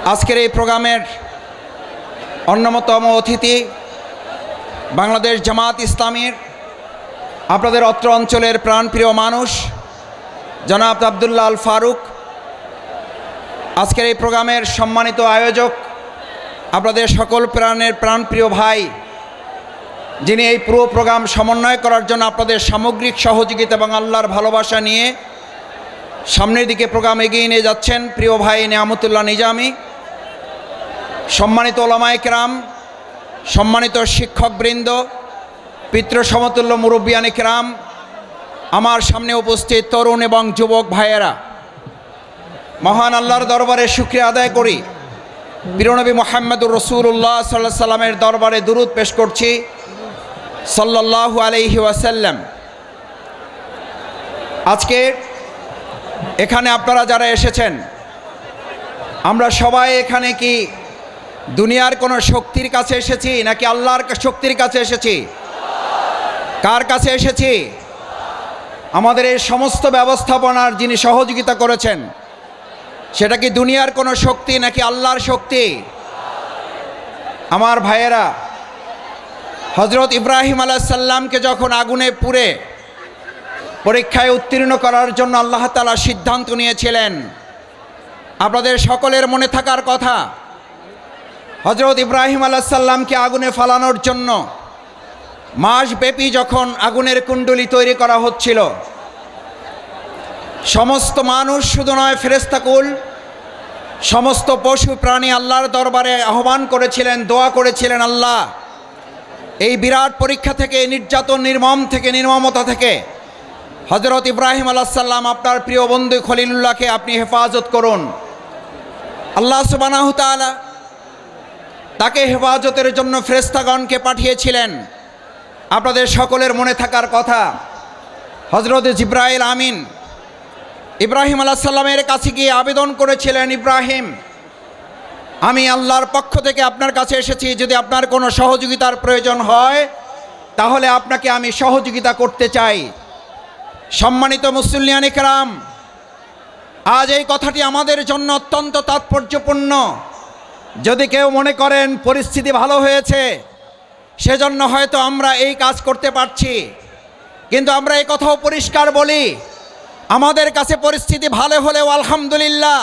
আজকের এই প্রোগ্রামের অন্যতম অতিথি বাংলাদেশ জামাত ইসলামীর আপনাদের অত্র অঞ্চলের প্রাণপ্রিয় মানুষ জনাব আব্দুল্লাহ আল ফারুক। আজকের এই প্রোগ্রামের সম্মানিত আয়োজক আপনাদের সকল প্রাণপ্রিয় ভাই, যিনি এই পুরো প্রোগ্রাম সমন্বয় করার জন্য আপনাদের সামগ্রিক সহযোগিতা এবং আল্লাহর ভালোবাসা নিয়ে সামনের দিকে প্রোগ্রাম এগিয়ে নিয়ে যাচ্ছেন, প্রিয় ভাই নিয়ামতুল্লাহ নিজামী। সম্মানিত ওলামায়ে কেরাম, সম্মানিত শিক্ষকবৃন্দ, পিতৃ সমতুল্য মুরব্বিয়ানে কেরাম, আমার সামনে উপস্থিত তরুণ এবং যুবক ভাইয়েরা, মহান আল্লাহর দরবারে শুকরিয়া আদায় করি। প্রিয়নবী মুহাম্মদুর রাসূলুল্লাহ সাল্লাল্লাহু আলাইহি ওয়াসাল্লামের দরবারে দুরূদ পেশ করছি, সাল্লাল্লাহু আলাইহি ওয়াসাল্লাম। আজকে এখানে আপনারা যারা এসেছেন, আমরা সবাই এখানে কি দুনিয়ার কোনো শক্তির কাছে এসেছি নাকি আল্লাহর শক্তির কাছে এসেছি? কার কাছে এসেছি? আমাদের এই সমস্ত ব্যবস্থাপনার যিনি সহযোগিতা করেছেন, সেটা কি দুনিয়ার কোনো শক্তি নাকি আল্লাহর শক্তি? আমার ভাইয়েরা, হযরত ইব্রাহিম আলাইহিস সালামকে যখন আগুনে পুড়ে পরীক্ষায় উত্তীর্ণ করার জন্য আল্লাহ তাআলা সিদ্ধান্ত নিয়েছিলেন, আপনাদের সকলের মনে থাকার কথা, হযরত ইব্রাহিম আলাইহিস সালামকে আগুনে ফালানোর জন্য মাসব্যাপী যখন আগুনের কুণ্ডলী তৈরি করা হচ্ছিল, সমস্ত মানুষ শুধু নয়, ফেরেশতাকুল, সমস্ত পশু প্রাণী আল্লাহর দরবারে আহ্বান করেছিলেন, দোয়া করেছিলেন, আল্লাহ এই বিরাট পরীক্ষা থেকে, নির্যাতন, নির্মমতা থেকে হযরত ইব্রাহিম আলাইহিস সালাম আপনার প্রিয় বন্ধু খলিলুল্লাহকে আপনি হেফাজত করুন। আল্লাহ সুবহানাহু তাআলা তাকে হেফাজতের জন্য ফেরেশতাগণকে পাঠিয়েছিলেন। আপনাদের সকলের মনে থাকার কথা, হযরত জিবরাইল আমিন ইব্রাহিম আলাইহিস সালামের কাছে গিয়ে আবেদন করেছিলেন, ইব্রাহিম, আমি আল্লাহর পক্ষ থেকে আপনার কাছে এসেছি, যদি আপনার কোনো সহযোগিতার প্রয়োজন হয় তাহলে আপনাকে আমি সহযোগিতা করতে চাই। সম্মানিত মুসল্লিয়ানে কেরাম, আজ এই কথাটি আমাদের জন্য অত্যন্ত তাৎপর্যপূর্ণ। যদি কেউ মনে করেন পরিস্থিতি ভালো হয়েছে সেজন্য হয়তো আমরা এই কাজ করতে পারছি, কিন্তু আমরা এই কথাও পরিষ্কার বলি, আমাদের কাছে পরিস্থিতি ভালো হলেও আলহামদুলিল্লাহ,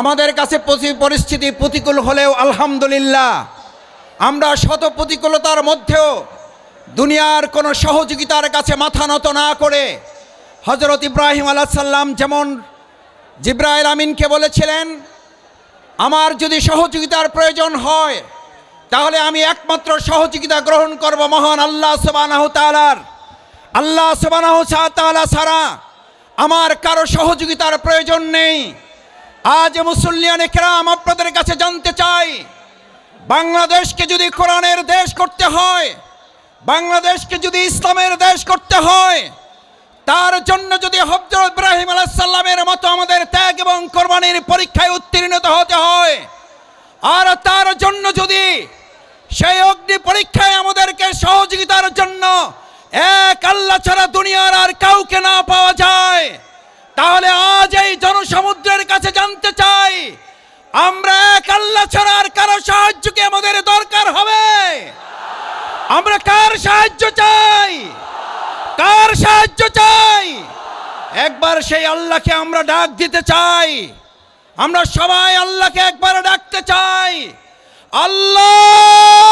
আমাদের কাছে পরিস্থিতি প্রতিকূল হলেও আলহামদুলিল্লাহ, আমরা শত প্রতিকূলতার মধ্যেও দুনিয়ার কোনো সহযোগিতার কাছে মাথা নত না করে হযরত ইব্রাহিম আলাইহিস সালাম যেমন জিবরাইল আমিনকে বলেছিলেন, আমার যদি সহযোগিতার প্রয়োজন হয় তাহলে আমি একমাত্র সহযোগিতা গ্রহণ করব মহান আল্লাহ সুবহানাহু তাআলার। আল্লাহ সুবহানাহু তাআলা ছাড়া আমার কারো সহযোগিতার প্রয়োজন নেই। আজ মুসল্লিয়ানে কেরাম, আপনাদের কাছে জানতে চাই, বাংলাদেশকে যদি কোরআনের দেশ করতে হয়, বাংলাদেশকে যদি ইসলামের দেশ করতে হয়, তার জন্য যদি হযরত ইব্রাহিম আলাইহিস সালামের মতো আমাদের ত্যাগ এবং কোরবানির পরীক্ষায় উত্তীর্ণ হতে হয়, আর তার জন্য যদি সেই অগ্নি পরীক্ষায় আমাদেরকে সহযোগিতার জন্য এক আল্লাহ ছাড়া দুনিয়ার আর কাউকে না পাওয়া যায়, তাহলে আজ এই জনসমুদ্রের কাছে জানতে চাই, আমরা এক আল্লাহ ছাড়া আর কারো সাহায্য কি আমাদের দরকার হবে? আমরা কার সাহায্য চাই? কার সাহায্য চাই? একবার সেই আল্লাহকে আমরা ডাক দিতে চাই। আমরা সবাই আল্লাহকে একবার ডাকতে চাই, আল্লাহ